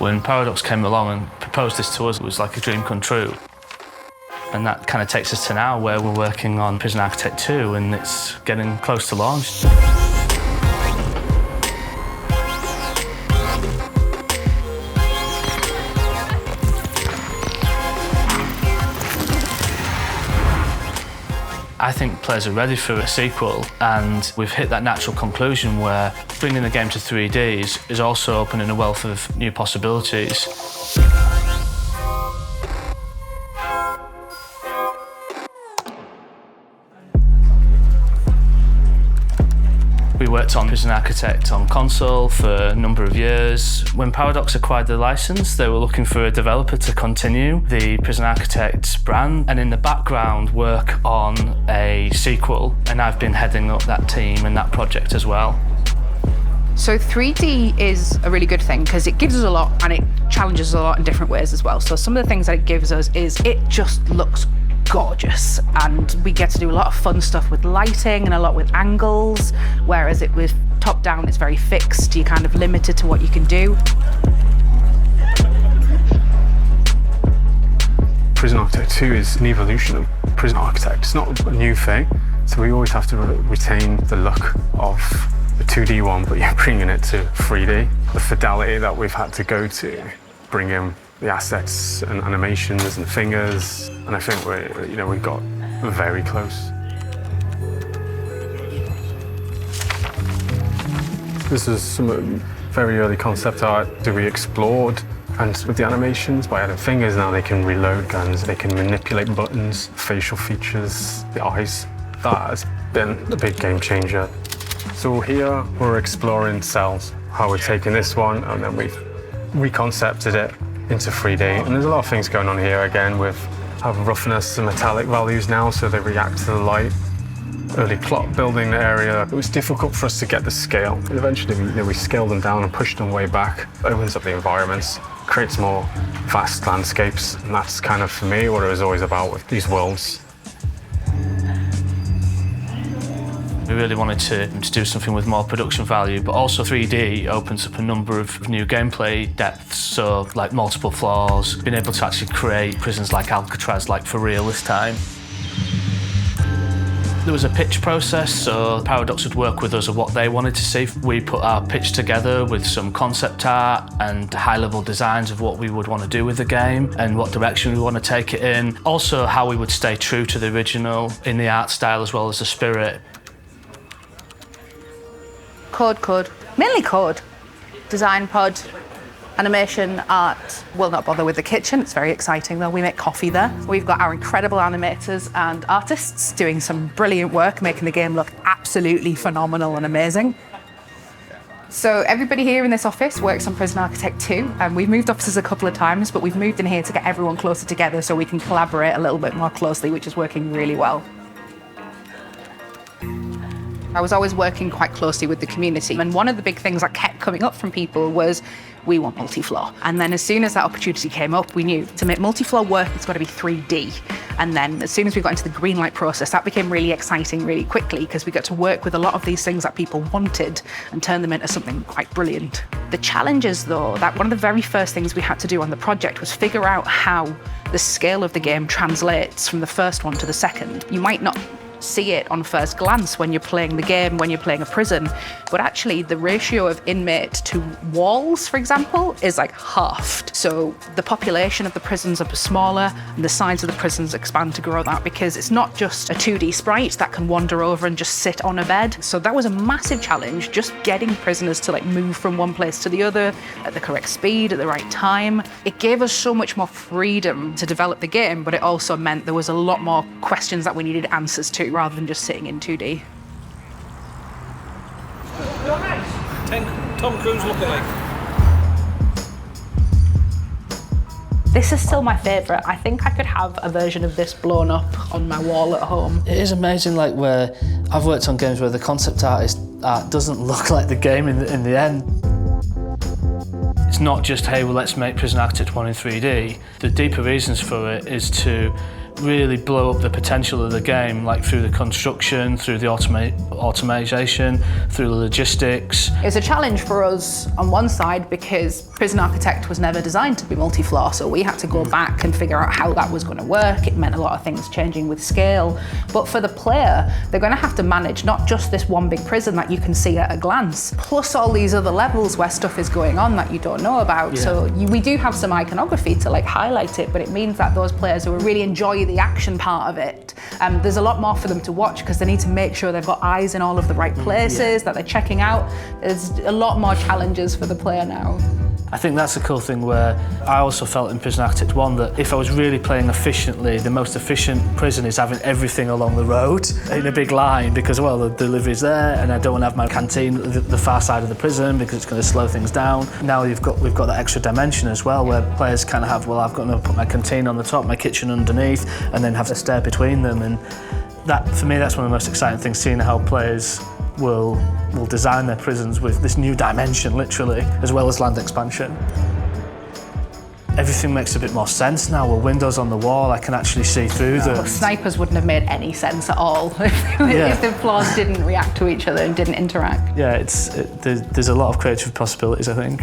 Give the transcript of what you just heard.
When Paradox came along and proposed this to us, it was like a dream come true. And that kind of takes us to now, where we're working on Prison Architect 2, and it's getting close to launch. I think players are ready for a sequel, and we've hit that natural conclusion where bringing the game to 3D is also opening a wealth of new possibilities. We worked on Prison Architect on console for a number of years. When Paradox acquired the license, they were looking for a developer to continue the Prison Architect brand and in the background work on a sequel. And I've been heading up that team and that project as well. So 3D is a really good thing because it gives us a lot and it challenges us a lot in different ways as well. So some of the things that it gives us is it just looks gorgeous, and we get to do a lot of fun stuff with lighting and a lot with angles, whereas it with top down it's very fixed. You're kind of limited to what you can do. Prison Architect 2 is an evolution of Prison Architect. It's not a new thing, so we always have to retain the look of the 2D one, but you're bringing it to 3D. The fidelity that we've had to go to bring in the assets and animations and fingers, and I think we got very close. This is some very early concept art that we explored, and with the animations, by adding fingers now they can reload guns, they can manipulate buttons, facial features, the eyes. That has been a big game changer. So here we're exploring cells, how we're taking this one and then we've reconcepted it into 3D, and there's a lot of things going on here again with roughness and metallic values now, so they react to the light. Early plot building area, it was difficult for us to get the scale. And eventually we scaled them down and pushed them way back. It opens up the environments, creates more vast landscapes, and that's kind of, for me, what it was always about with these worlds. We really wanted to do something with more production value, but also 3D opens up a number of new gameplay depths, so like multiple floors, being able to actually create prisons like Alcatraz, like for real this time. There was a pitch process, so Paradox would work with us on what they wanted to see. We put our pitch together with some concept art and high-level designs of what we would want to do with the game and what direction we want to take it in. Also, how we would stay true to the original in the art style as well as the spirit. Code. Mainly code. Design pod, animation, art. We'll not bother with the kitchen, it's very exciting though. We make coffee there. We've got our incredible animators and artists doing some brilliant work, making the game look absolutely phenomenal and amazing. So everybody here in this office works on Prison Architect 2, and we've moved offices a couple of times, but we've moved in here to get everyone closer together so we can collaborate a little bit more closely, which is working really well. I was always working quite closely with the community, and one of the big things that kept coming up from people was, we want multi-floor. And then as soon as that opportunity came up, we knew to make multi-floor work, it's got to be 3D. And then as soon as we got into the green light process, that became really exciting really quickly, because we got to work with a lot of these things that people wanted and turn them into something quite brilliant. The challenges though, that one of the very first things we had to do on the project was figure out how the scale of the game translates from the first one to the second. You might not see it on first glance when you're playing the game, when you're playing a prison, but actually the ratio of inmate to walls, for example, is like halved. So the population of the prisons are smaller and the size of the prisons expand to grow that, because it's not just a 2D sprite that can wander over and just sit on a bed. So that was a massive challenge, just getting prisoners to move from one place to the other at the correct speed, at the right time. It gave us so much more freedom to develop the game, but it also meant there was a lot more questions that we needed answers to, rather than just sitting in 2D. Tom Cruise lookalike. This is still my favourite. I think I could have a version of this blown up on my wall at home. It is amazing, where I've worked on games where the concept art doesn't look like the game in the end. It's not just, hey, well, let's make Prison Architect 1 in 3D. The deeper reasons for it is to really blow up the potential of the game, like through the construction, through the automation, through the logistics. It was a challenge for us on one side because PrisonArchitect was never designed to be multi-floor, so we had to go back and figure out how that was going to work. It meant a lot of things changing with scale. But for the player, they're going to have to manage not just this one big prison that you can see at a glance, plus all these other levels where stuff is going on that you don't know about. Yeah. So we do have some iconography to like highlight it, but it means that those players who really enjoy the action part of it, there's a lot more for them to watch because they need to make sure they've got eyes in all of the right places, that they're checking out. There's a lot more challenges for the player now. I think that's a cool thing where I also felt in Prison Architect 1 that if I was really playing efficiently, the most efficient prison is having everything along the road in a big line because, well, the delivery's there and I don't want to have my canteen the far side of the prison because it's going to slow things down. Now we've got that extra dimension as well where players kind of have, well, I've got to put my canteen on the top, my kitchen underneath, and then have a stair between them. And that, for me, that's one of the most exciting things, seeing how players will design their prisons with this new dimension, literally, as well as land expansion. Everything makes a bit more sense now. With windows on the wall, I can actually see through them. Well, snipers wouldn't have made any sense at all if the floors didn't react to each other and didn't interact. Yeah, there's a lot of creative possibilities, I think.